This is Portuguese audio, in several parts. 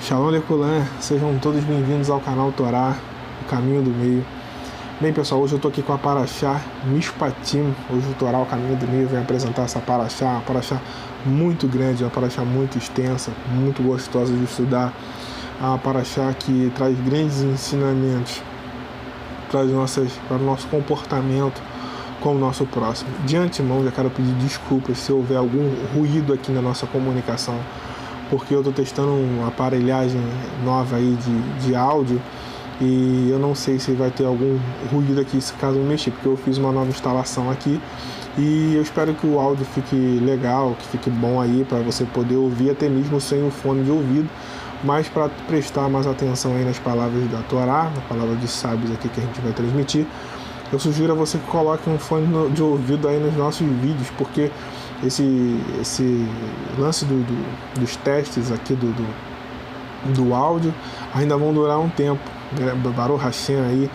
Shalom Leculan, sejam todos bem-vindos ao canal Torá, o caminho do meio. Bem pessoal, hoje eu estou aqui com a Parashá Mishpatim. Hoje o Torá, o caminho do meio, vem apresentar essa Parashá, uma Parashá muito grande, uma Parashá muito extensa, muito gostosa de estudar. Uma Parashá que traz grandes ensinamentos para o nosso comportamento com o nosso próximo. De antemão, já quero pedir desculpas se houver algum ruído aqui na nossa comunicação, porque eu estou testando uma aparelhagem nova aí de áudio e eu não sei se vai ter algum ruído aqui se caso eu mexer, porque eu fiz uma nova instalação aqui e eu espero que o áudio fique legal, que fique bom aí para você poder ouvir até mesmo sem o fone de ouvido, mas para prestar mais atenção aí nas palavras da Torá, na palavra de sábios aqui que a gente vai transmitir, eu sugiro a você que coloque um fone de ouvido aí nos nossos vídeos, porque esse lance dos testes aqui do áudio ainda vão durar um tempo. Baruch Hashem aí,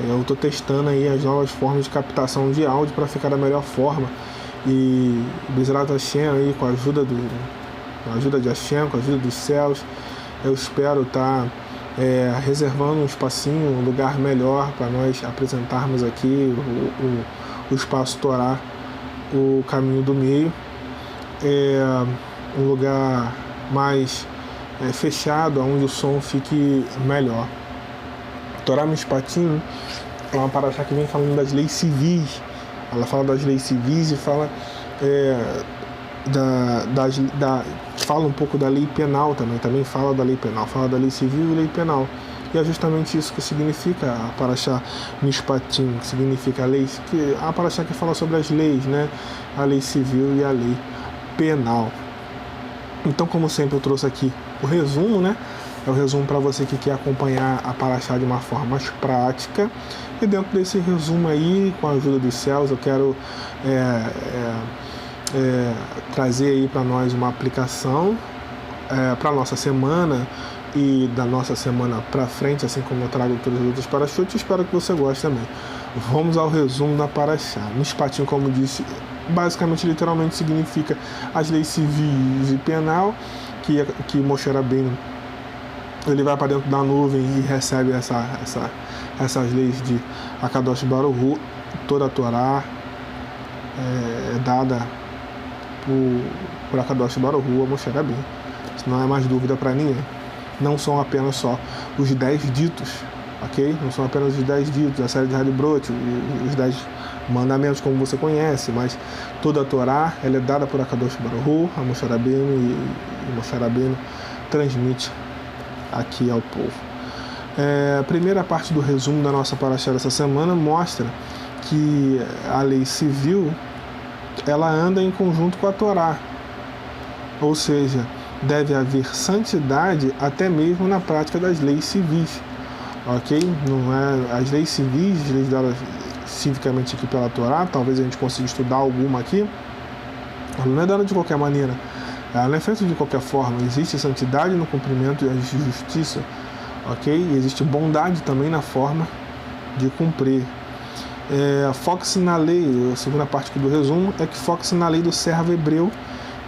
eu estou testando aí as novas formas de captação de áudio para ficar da melhor forma, e Bezrat Hashem aí, com a ajuda de Hashem, com a ajuda dos céus, eu espero estar reservando um espacinho, um lugar melhor para nós apresentarmos aqui o espaço Torá, o caminho do meio, um lugar mais fechado, onde o som fique melhor. Torá Mishpatim é uma parashá que vem falando das leis civis. Ela fala das leis civis e fala fala um pouco da lei penal também fala da lei penal, fala da lei civil e lei penal. E é justamente isso que significa a Parashá Mishpatim, que significa a lei, a Parashá que fala sobre as leis, né? A lei civil e a lei penal. Então, como sempre, eu trouxe aqui o resumo, né? É o resumo para você que quer acompanhar a Parashá de uma forma mais prática. E dentro desse resumo aí, com a ajuda dos céus, eu quero trazer aí para nós uma aplicação para a nossa semana e da nossa semana para frente, assim como eu trago todas as outras parashot. Espero que você goste também. Vamos ao resumo da Parashá. Mishpatim, como disse, basicamente, literalmente significa as leis civis e penal, que Moshe Rabbeinu, ele vai para dentro da nuvem e recebe essas leis de Akadosh Baruch Hu. Toda a Torá é dada por Akadosh Baruch Hu a Moshe Rabbeinu. Isso não é mais dúvida para ninguém. Não são apenas só os 10 ditos, ok? Não são apenas os 10 ditos, a série de Halibrot, os 10 mandamentos como você conhece, mas toda a Torá, ela é dada por Akadosh Baruch Hu, a Moshe Rabbeinu, e Moshe Rabbeinu transmite aqui ao povo. A primeira parte do resumo da nossa parashá dessa semana mostra que a lei civil, ela anda em conjunto com a Torá, ou seja, deve haver santidade até mesmo na prática das leis civis, ok? Não é as leis civis, as leis dadas civicamente aqui pela Torá, talvez a gente consiga estudar alguma aqui, ela não é dada de qualquer maneira, ela não é feita de qualquer forma. Existe santidade no cumprimento e existe justiça, ok? E existe bondade também na forma de cumprir. Foque-se na lei, a segunda parte aqui do resumo é que foque-se na lei do servo hebreu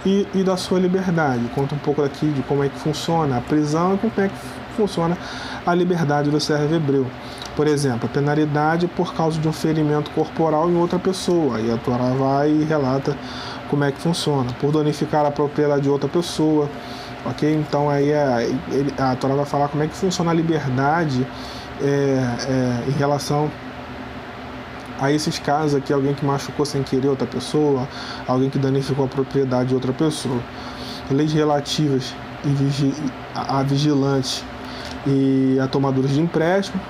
e da sua liberdade. Conta um pouco aqui de como é que funciona a prisão e como é que funciona a liberdade do servo hebreu. Por exemplo, a penalidade por causa de um ferimento corporal em outra pessoa. Aí a Torá vai e relata como é que funciona. Por danificar a propriedade de outra pessoa. Ok? Então aí a Torá vai falar como é que funciona a liberdade em relação a esses casos aqui, alguém que machucou sem querer outra pessoa, alguém que danificou a propriedade de outra pessoa. Leis relativas a vigilantes e a tomadores de empréstimo.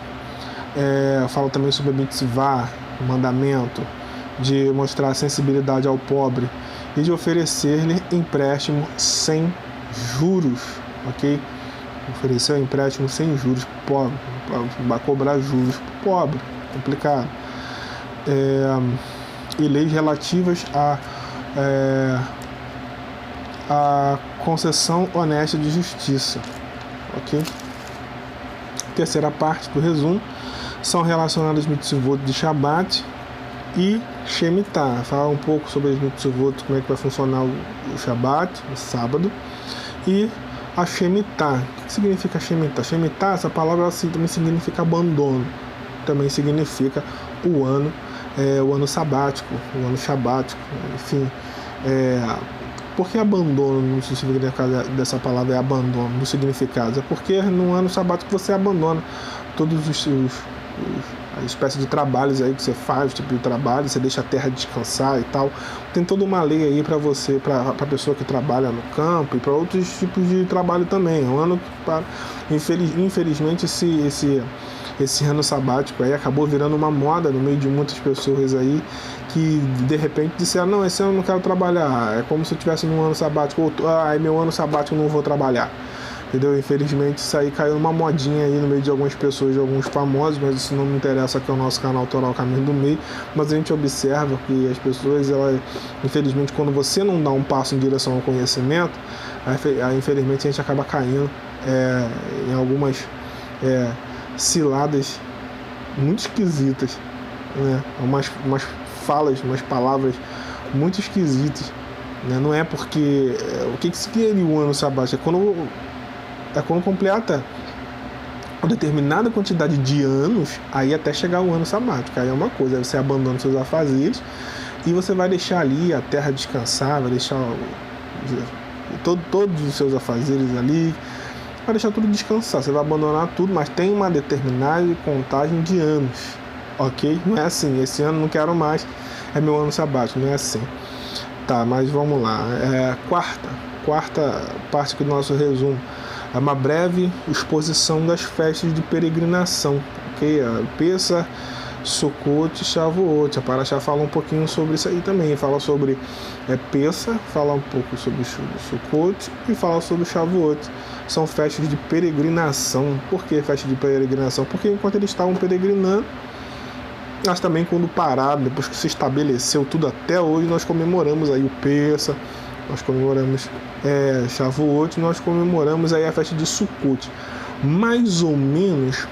Fala também sobre a mitzvah, o mandamento de mostrar sensibilidade ao pobre e de oferecer-lhe empréstimo sem juros, ok? Oferecer um empréstimo sem juros para o pobre, para cobrar juros para o pobre, complicado. E leis relativas a concessão honesta de justiça, ok? Terceira parte do resumo são relacionadas mitzvot de Shabbat e Shemitah. Falar um pouco sobre as mitzvot, como é que vai funcionar o Shabbat, o sábado, e a Shemitah. O que significa Shemitah? Shemitah, essa palavra assim, também significa abandono, também significa o ano sabático, o ano sabático, enfim. Por que abandono no significado dessa palavra é abandono, no significado? É porque no ano sabático você abandona todos a espécie de trabalhos aí que você faz, tipo de trabalho, você deixa a terra descansar e tal. Tem toda uma lei aí para você, para a pessoa que trabalha no campo e para outros tipos de trabalho também. Um ano para infelizmente esse ano sabático aí acabou virando uma moda no meio de muitas pessoas aí que de repente disseram, não, esse ano eu não quero trabalhar, é como se eu estivesse num ano sabático, ou é meu ano sabático, eu não vou trabalhar. Entendeu? Infelizmente isso aí caiu numa modinha aí no meio de algumas pessoas, de alguns famosos, mas isso não me interessa, aqui é o nosso canal Torá, o Caminho do Meio. Mas a gente observa que as pessoas, infelizmente, quando você não dá um passo em direção ao conhecimento, infelizmente a gente acaba caindo em algumas ciladas muito esquisitas, né? Umas falas, umas palavras muito esquisitas, né? Não é porque o que seria o ano sabático? É quando completa uma determinada quantidade de anos, aí até chegar o ano sabático. Aí é uma coisa, aí você abandona seus afazeres e você vai deixar ali a terra descansar, vai deixar todos os seus afazeres ali, vai deixar tudo descansar, você vai abandonar tudo, mas tem uma determinada contagem de anos, ok? Não é assim, esse ano não quero mais, é meu ano sabático, não é assim. Tá, mas vamos lá. Quarta parte aqui do nosso resumo. É uma breve exposição das festas de peregrinação, ok? Pessah, Sukkot e Shavuot. A Parashá fala um pouquinho sobre isso aí também. Fala sobre Pessah, fala um pouco sobre Sukkot e fala sobre Shavuot. São festas de peregrinação. Por que festa de peregrinação? Porque enquanto eles estavam peregrinando, mas também quando pararam, depois que se estabeleceu tudo até hoje, nós comemoramos aí o Pessah, nós comemoramos Shavuot, nós comemoramos aí a festa de Sukkot. Mais ou menos,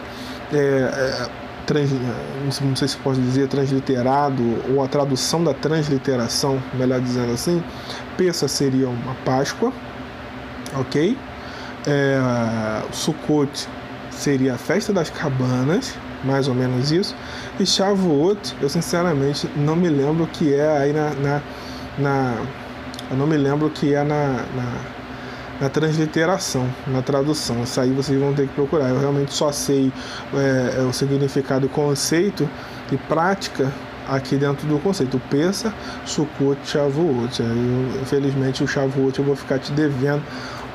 não sei se posso dizer transliterado, ou a tradução da transliteração, melhor dizendo assim, Pessah seria uma Páscoa, ok? Sukkot seria a festa das cabanas, mais ou menos isso. E Shavuot, eu sinceramente não me lembro o que é aí eu não me lembro o que é na transliteração, na tradução. Isso aí vocês vão ter que procurar. Eu realmente só sei o significado, conceito e prática aqui dentro do conceito. Pessah, Sukkot, Shavuot. Infelizmente o Shavuot eu vou ficar te devendo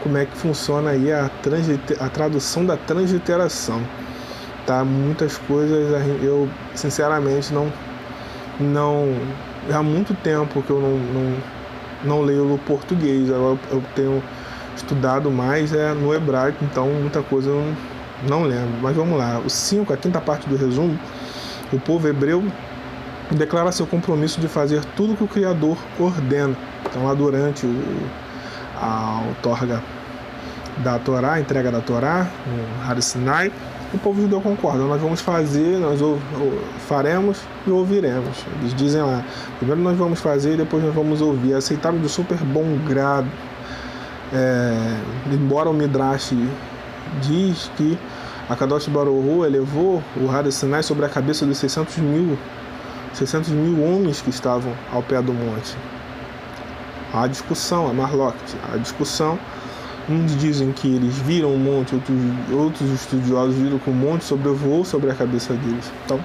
como é que funciona aí a tradução da transliteração. Tá? Muitas coisas eu sinceramente não há muito tempo que eu não leio o português. Eu tenho estudado mais no hebraico, então muita coisa eu não lembro. Mas vamos lá, a quinta parte do resumo. O povo hebreu declara seu compromisso de fazer tudo que o Criador ordena. Então lá durante a outorga da Torá, a entrega da Torá, no Har Sinai, o povo judeu concorda, nós vamos fazer, nós faremos e ouviremos. Eles dizem lá, primeiro nós vamos fazer e depois nós vamos ouvir. Aceitaram de super bom grado. Embora o Midrash diz que a Kadosh Baruch Hu elevou o Har Sinai sobre a cabeça dos 600 mil homens que estavam ao pé do monte. Há discussão, a discussão. Uns dizem que eles viram um monte, outros estudiosos viram que um monte sobrevoou sobre a cabeça deles. Então,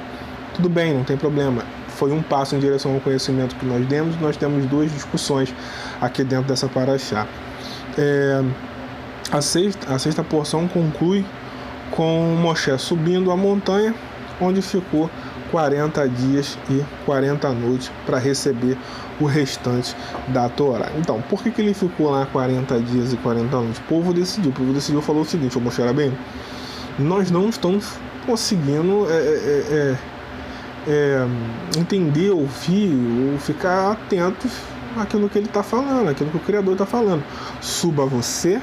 tudo bem, não tem problema. Foi um passo em direção ao conhecimento que nós demos. Nós temos duas discussões aqui dentro dessa paraxá. A sexta porção conclui com Moshe subindo a montanha, onde ficou 40 dias e 40 noites para receber o restante da Torá. Então, por que ele ficou lá 40 dias e 40 noites? O povo decidiu, falou o seguinte: Moshe Rabbeinu, nós não estamos conseguindo entender, ouvir ou ficar atentos àquilo que ele está falando, àquilo que o Criador está falando. Suba você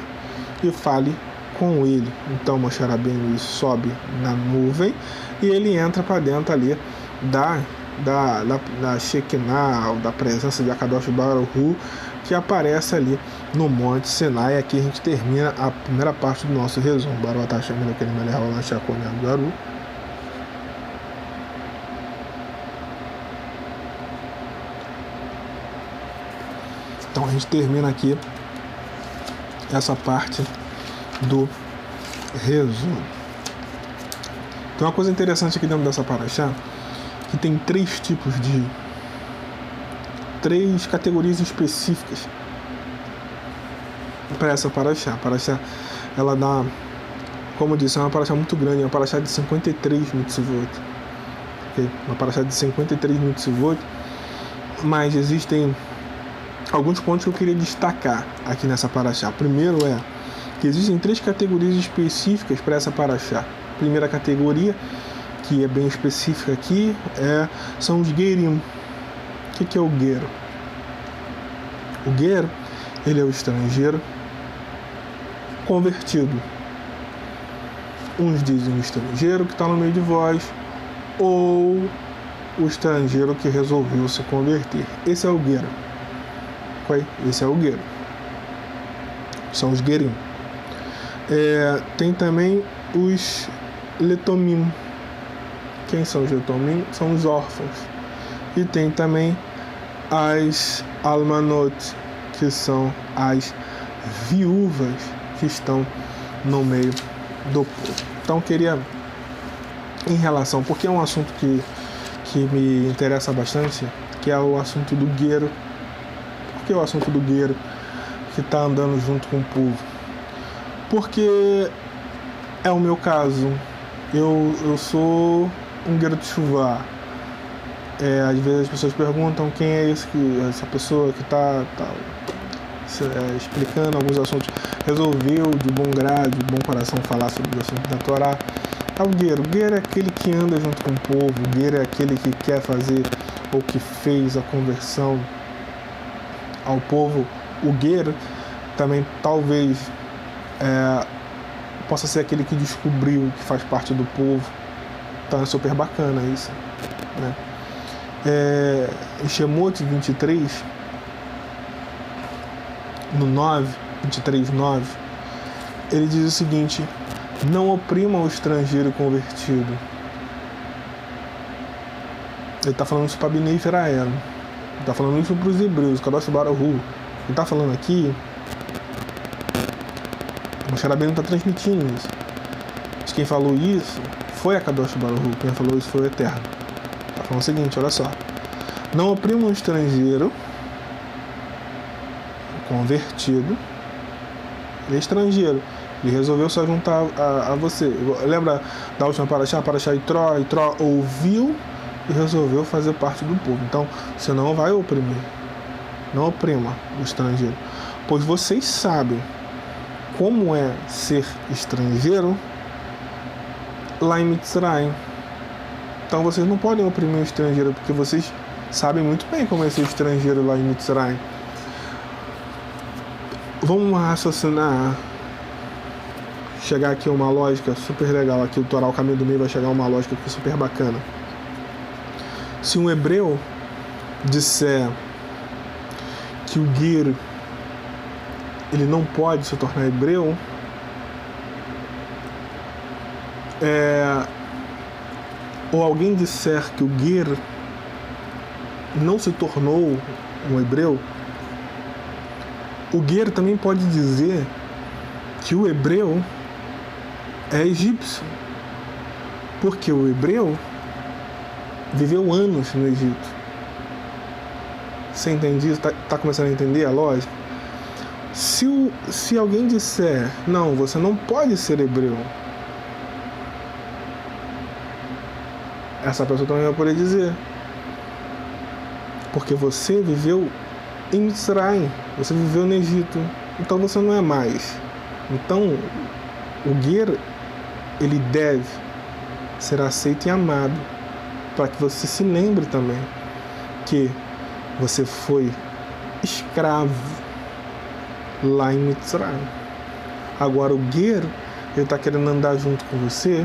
e fale com ele. Então Moshe Rabbeinu sobe na nuvem e ele entra para dentro ali da Shekinah, da presença de Akadosh Baruch Hu, que aparece ali no Monte Sinai. Aqui a gente termina a primeira parte do nosso resumo. Baruch Hashem Elokeinu melech haolam shehakol nהיה b'dvaru. Então a gente termina aqui essa parte do resumo. Tem uma coisa interessante aqui dentro dessa paraxá, que tem três categorias específicas para essa paraxá. A paraxá, ela dá, como eu disse, é uma paraxá muito grande, é uma paraxá de 53 mitzvot. Okay? Uma paraxá de 53 mitzvot, mas existem alguns pontos que eu queria destacar aqui nessa paraxá. O primeiro é que existem três categorias específicas para essa paraxá. A primeira categoria, que é bem específica aqui, são os Gerim. O que é o Ger? O Ger, ele é o estrangeiro convertido. Uns dizem o estrangeiro que está no meio de vós, ou o estrangeiro que resolveu se converter. Esse é o Ger. Esse é o Ger. São os Gerim. Tem também os Letomim. Quem são os Letomim? São os órfãos. E tem também as Almanot, que são as viúvas que estão no meio do povo. Então queria, em relação, porque é um assunto que me interessa bastante, que é o assunto do Ger. Por que o assunto do Ger que está andando junto com o povo? Porque é o meu caso. Eu sou um Ger Teshuvah. Às vezes as pessoas perguntam quem é essa pessoa que está explicando alguns assuntos, resolveu de bom grado, de bom coração falar sobre o assunto da Torá. É o Ger. O Ger é aquele que anda junto com o povo. O Ger é aquele que quer fazer ou que fez a conversão ao povo. O Ger também talvez possa ser aquele que descobriu que faz parte do povo. Então é super bacana isso, né? Em Shemot 23, no 9, 23:9, ele diz o seguinte: não oprima o estrangeiro convertido. Ele está falando isso para Bnei Israel. Ele está falando isso para os hebreus, Kadosh Baruch Hu. Ele está falando aqui, o Moshe Rabbeinu está transmitindo isso. Mas quem falou isso foi a Kadosh Baruch Hu. Quem falou isso foi o Eterno. Está falando o seguinte, olha só: não oprima um estrangeiro convertido. Ele é estrangeiro. Ele resolveu se juntar a você. Lembra da última paraxá? Paraxá Itró ouviu e resolveu fazer parte do povo. Então, você não vai oprimir. Não oprima o estrangeiro. Pois vocês sabem como é ser estrangeiro lá em Mitzrayim. Então, vocês não podem oprimir o estrangeiro, porque vocês sabem muito bem como é ser estrangeiro lá em Mitzrayim. Vamos raciocinar, chegar aqui a uma lógica super legal. Aqui o Torá, o caminho do meio, vai chegar a uma lógica aqui super bacana. Se um hebreu disser que o Ger ele não pode se tornar hebreu, ou alguém disser que o Ger não se tornou um hebreu, o Ger também pode dizer que o hebreu é egípcio, porque o hebreu viveu anos no Egito. Você entende isso? Tá começando a entender a lógica? Se alguém disser, não, você não pode ser hebreu, essa pessoa também vai poder dizer, porque você viveu em Mitzrayim, você viveu no Egito, então você não é mais. Então, o Ger, ele deve ser aceito e amado, para que você se lembre também que você foi escravo lá em Mitzrayim. Agora o Ger, ele está querendo andar junto com você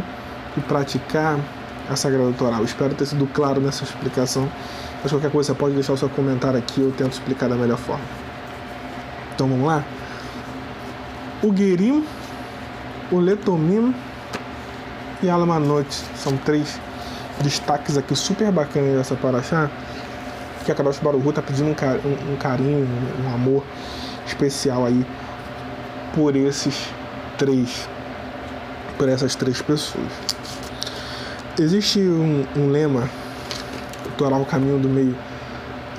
e praticar a Sagrada Torá. Eu espero ter sido claro nessa explicação. Mas qualquer coisa você pode deixar o seu comentário aqui, eu tento explicar da melhor forma. Então vamos lá. O Gerim, o Letomim e a Alamanot são 3 destaques aqui super bacanas dessa paraxá, que a Kadosh Baruch Hu está pedindo um carinho, um amor especial aí por essas 3 pessoas. Existe um lema, Torá o caminho do meio.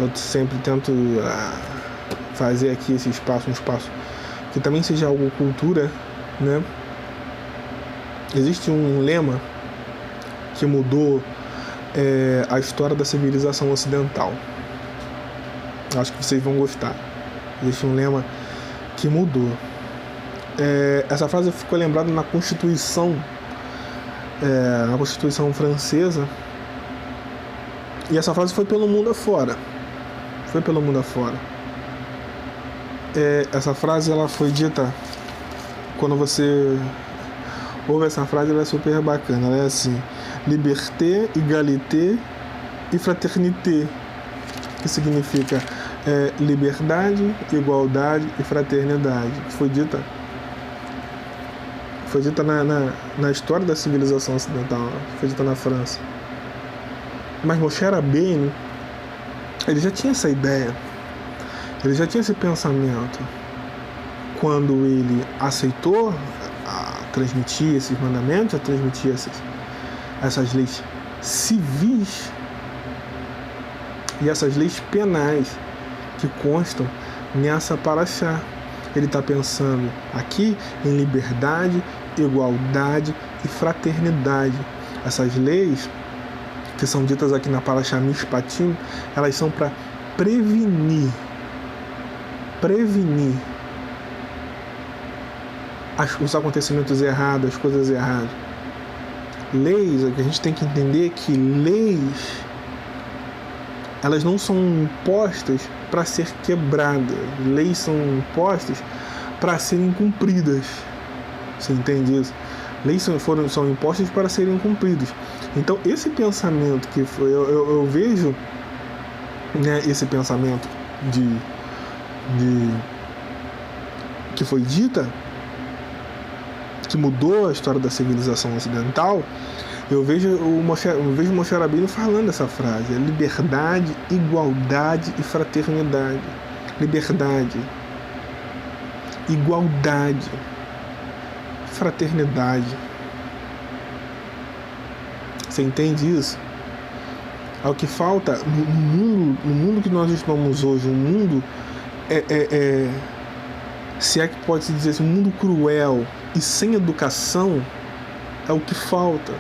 Eu sempre tento fazer aqui esse espaço, um espaço que também seja algo cultura, né? Existe um lema que mudou a história da civilização ocidental. Acho que vocês vão gostar. Existe um lema que mudou. Essa frase ficou lembrada na Constituição francesa, e essa frase foi pelo mundo afora. Essa frase ela foi dita, quando você ouve essa frase, ela é super bacana. Ela é assim: liberté, égalité e fraternité, que significa liberdade, igualdade e fraternidade. Foi dita na história da civilização ocidental, foi dita na França. Mas Moshe Rabbeinu, ele já tinha essa ideia, ele já tinha esse pensamento quando ele aceitou a transmitir esses mandamentos, a transmitir essas leis civis e essas leis penais que constam nessa paraxá. Ele está pensando aqui em liberdade, igualdade e fraternidade. Essas leis que são ditas aqui na paraxá Mishpatim, elas são para prevenir os acontecimentos errados, as coisas erradas. Leis, a gente tem que entender que leis, elas não são impostas para ser quebradas. Leis são impostas para serem cumpridas. Você entende isso? Leis são impostas para serem cumpridas. Então, esse pensamento que foi, eu vejo, né, esse pensamento que foi dita, que mudou a história da civilização ocidental. Eu vejo o Moshe Rabbeinu falando essa frase: liberdade, igualdade e fraternidade. Liberdade, igualdade, fraternidade. Você entende isso? É o que falta no mundo que nós estamos hoje. Um mundo se é que pode se dizer assim, um mundo cruel e sem educação. É o que falta.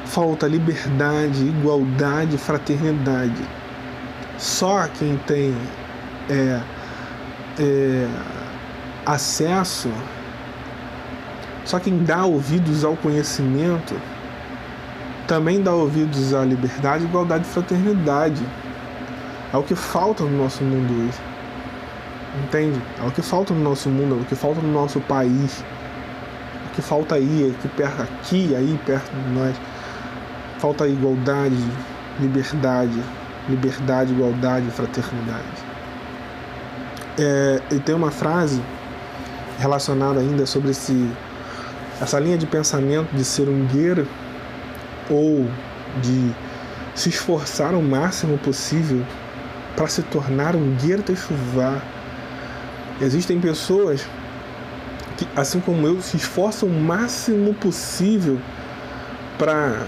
Falta liberdade, igualdade e fraternidade. Só quem tem acesso, só quem dá ouvidos ao conhecimento, também dá ouvidos à liberdade, igualdade e fraternidade. É o que falta no nosso mundo hoje. Entende? É o que falta no nosso mundo, é o que falta no nosso país. O que falta aí perto de nós. Falta igualdade, liberdade, igualdade e fraternidade. E tem uma frase relacionada ainda sobre essa linha de pensamento de ser um guerreiro, ou de se esforçar o máximo possível para se tornar um guerreiro techuvá. Existem pessoas que, assim como eu, se esforçam o máximo possível para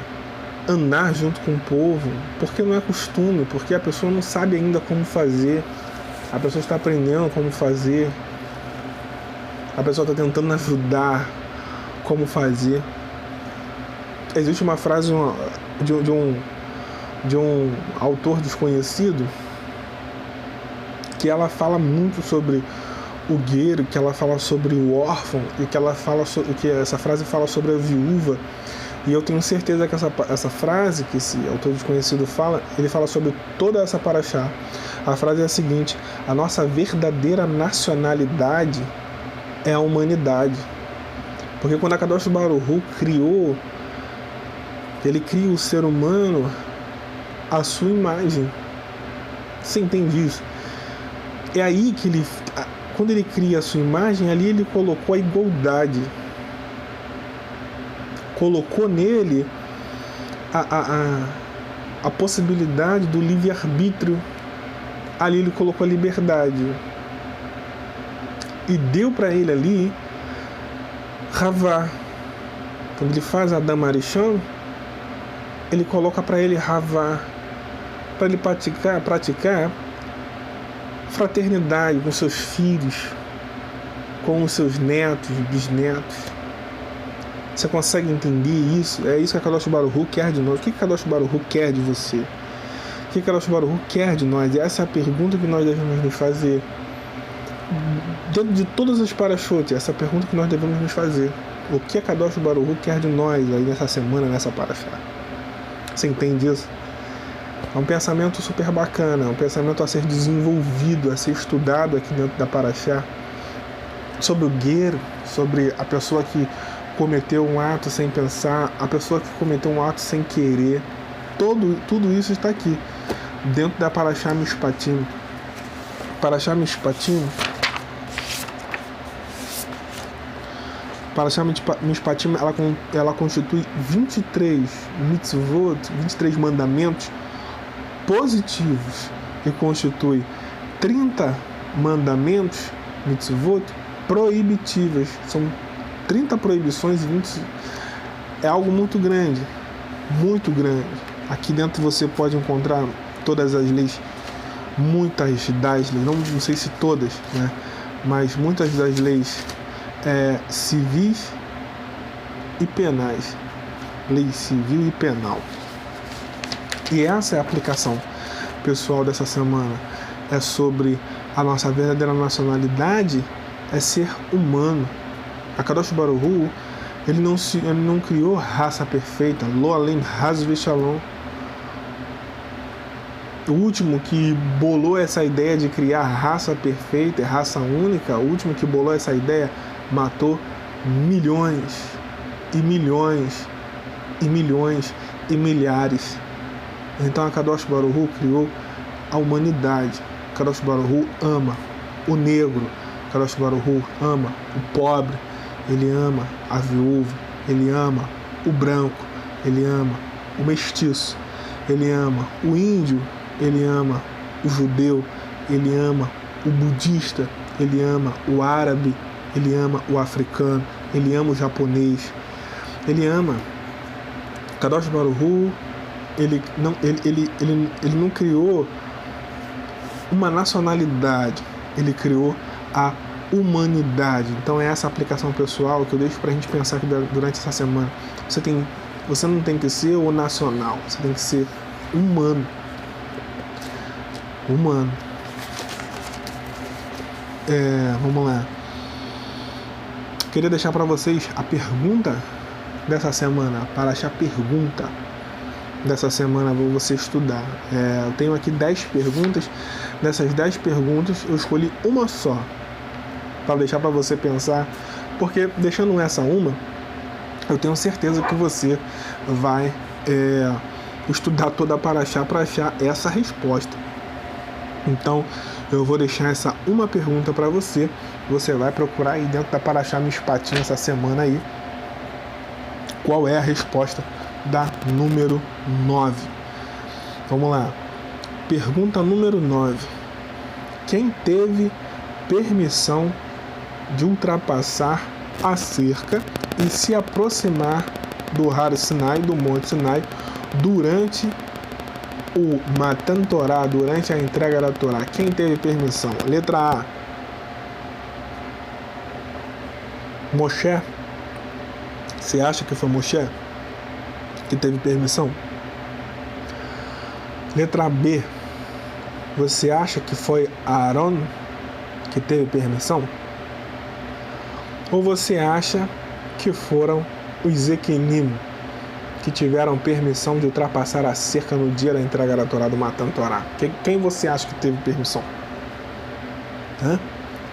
andar junto com o povo, porque não é costume, porque a pessoa não sabe ainda como fazer, a pessoa está aprendendo como fazer, a pessoa está tentando ajudar como fazer. Existe uma frase de um autor desconhecido que ela fala muito sobre o guerreiro, que ela fala sobre o órfão, e que essa frase fala sobre a viúva. E eu tenho certeza que essa frase que esse autor desconhecido fala, ele fala sobre toda essa paraxá. A frase é a seguinte: a nossa verdadeira nacionalidade é a humanidade. Porque quando a Kadosh Baruch Hu criou, ele cria o ser humano à sua imagem. Você entende isso? É aí que ele, quando ele cria a sua imagem, ali ele colocou a igualdade. Colocou nele a possibilidade do livre-arbítrio. Ali ele colocou a liberdade. E deu para ele ali Ravá. Quando ele faz Adam Arishon, ele coloca para ele Ravá, para ele praticar fraternidade com seus filhos, com os seus netos, bisnetos. Você consegue entender isso? É isso que a Kadosh Baruch Hu quer de nós. O que a Kadosh Baruch Hu quer de você? O que a Kadosh Baruch Hu quer de nós? E essa é a pergunta que nós devemos nos fazer. Dentro de todas as parashot, essa é a pergunta que nós devemos nos fazer. O que a Kadosh Baruch Hu quer de nós aí nessa semana, nessa parashá? Você entende isso? É um pensamento super bacana, é um pensamento a ser desenvolvido, a ser estudado aqui dentro da parashá. Sobre o guerreiro, sobre a pessoa que cometeu um ato sem pensar, a pessoa que cometeu um ato sem querer. Tudo isso está aqui, dentro da parashá Mishpatim. Parashá Mishpatim, ela constitui 23 mitzvot, 23 mandamentos positivos, e constitui 30 mandamentos, mitzvot, proibitivas. São 30 proibições e 20. É algo muito grande, muito grande. Aqui dentro você pode encontrar todas as leis, muitas das leis, não sei se todas, né? Mas muitas das leis civis e penais, lei civil e penal. E essa é a aplicação pessoal dessa semana. É sobre a nossa verdadeira nacionalidade, é ser humano. A Kadosh Baruch Hu, ele não criou raça perfeita, lo alem haz v'shalom. O último que bolou essa ideia de criar raça perfeita, raça única, o último que bolou essa ideia, matou milhões e milhões e milhões e milhares. Então a Kadosh Baruch Hu criou a humanidade. A Kadosh Baruch Hu ama o negro. A Kadosh Baruch Hu ama o pobre. Ele ama a viúva. Ele ama o branco. Ele ama o mestiço. Ele ama o índio. Ele ama o judeu. Ele ama o budista. Ele ama o árabe. Ele ama o africano. Ele ama o japonês. Ele ama. Kadosh Baruch Hu, ele não criou uma nacionalidade, ele criou a humanidade. Então é essa aplicação pessoal que eu deixo pra gente pensar aqui durante essa semana. Você não tem que ser o nacional, você tem que ser humano. Humano. Vamos lá. Queria deixar para vocês a pergunta dessa semana, para achar pergunta dessa semana para você estudar. Eu tenho aqui 10 perguntas. Dessas 10 perguntas eu escolhi uma só para deixar para você pensar, porque deixando essa uma, eu tenho certeza que você vai estudar toda a parashá para achar essa resposta. Então eu vou deixar essa uma pergunta para você. Você vai procurar aí dentro da parashá Mishpatim essa semana aí qual é a resposta da número 9. Vamos lá. Pergunta número 9. Quem teve permissão de ultrapassar a cerca e se aproximar do Har Sinai, do Monte Sinai, durante o Matan Torá, durante a entrega da Torá? Quem teve permissão? Letra A, Moshe. Você acha que foi Moshe que teve permissão? Letra B, você acha que foi Aaron que teve permissão? Ou você acha que foram os Zequinim que tiveram permissão de ultrapassar a cerca no dia da entrega da Torá, do Matan Torá? Quem você acha que teve permissão?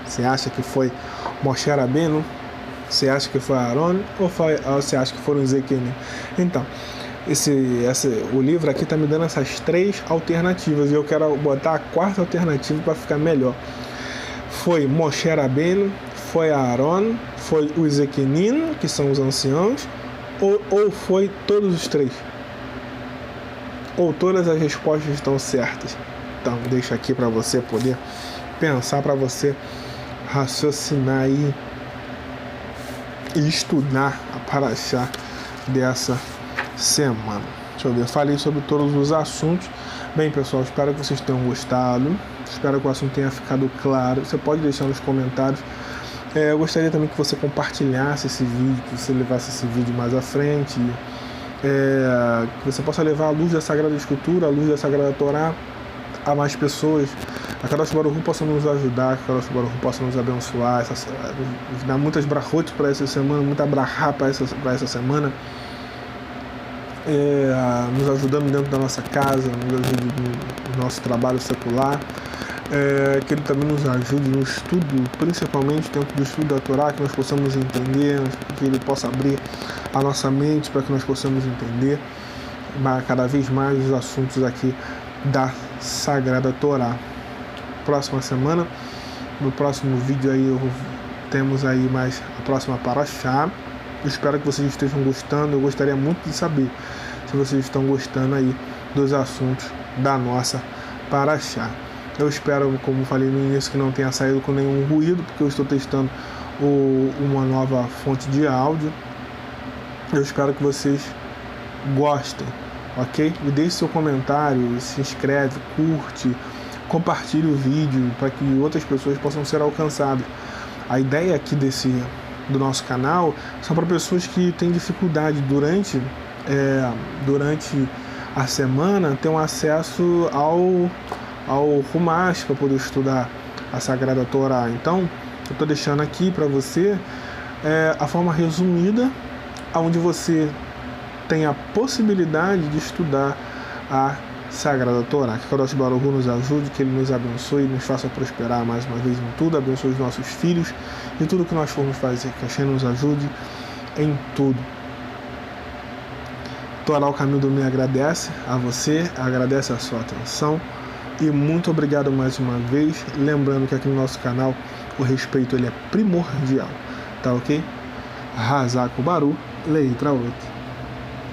Você acha que foi Moshe Rabbeinu? Você acha que foi Aaron ou você acha que foram os Zequinim? Então, o livro aqui está me dando essas 3 alternativas e eu quero botar a 4ª alternativa para ficar melhor. Foi Moshe Rabbeinu, foi Aaron, foi os Equinim, que são os anciãos, ou foi todos os três? Ou todas as respostas estão certas? Então, deixa aqui para você poder pensar, para você raciocinar aí e estudar a Parashá dessa semana. Deixa eu ver, falei sobre todos os assuntos. Bem, pessoal, espero que vocês tenham gostado. Espero que o assunto tenha ficado claro. Você pode deixar nos comentários. Eu gostaria também que você compartilhasse esse vídeo, que você levasse esse vídeo mais à frente, que você possa levar a luz da Sagrada Escritura, a luz da Sagrada Torá a mais pessoas. A Kadosh Baruch Hu possa nos ajudar, que a Kadosh Baruch Hu possa nos abençoar, dar muitas brachot para essa semana, muita brachá para essa semana, nos ajudando dentro da nossa casa, nos ajude no nosso trabalho secular, que Ele também nos ajude no estudo, principalmente dentro do estudo da Torá, que nós possamos entender, que Ele possa abrir a nossa mente para que nós possamos entender cada vez mais os assuntos aqui da Sagrada Torá. Próxima semana, no próximo vídeo aí temos aí mais a próxima Parashá. Eu espero que vocês estejam gostando. Eu gostaria muito de saber se vocês estão gostando aí dos assuntos da nossa Parashá. Eu espero, como falei no início, que não tenha saído com nenhum ruído, porque eu estou testando uma nova fonte de áudio. Eu espero que vocês gostem, ok? Me deixe seu comentário, se inscreve, curte, compartilhe o vídeo para que outras pessoas possam ser alcançadas. A ideia aqui do nosso canal são para pessoas que têm dificuldade durante a semana ter um acesso ao Humash para poder estudar a Sagrada Torá. Então, eu estou deixando aqui para você a forma resumida, onde você tem a possibilidade de estudar a Sagrada Torá. Que o Kadosh Baruch Hu nos ajude, que Ele nos abençoe e nos faça prosperar mais uma vez em tudo, abençoe os nossos filhos e tudo que nós formos fazer, que Hashem nos ajude em tudo. Torá o Caminho do Me agradece a você, agradece a sua atenção e muito obrigado mais uma vez, lembrando que aqui no nosso canal o respeito ele é primordial, tá ok? Hazak Baruch, Leitra 8.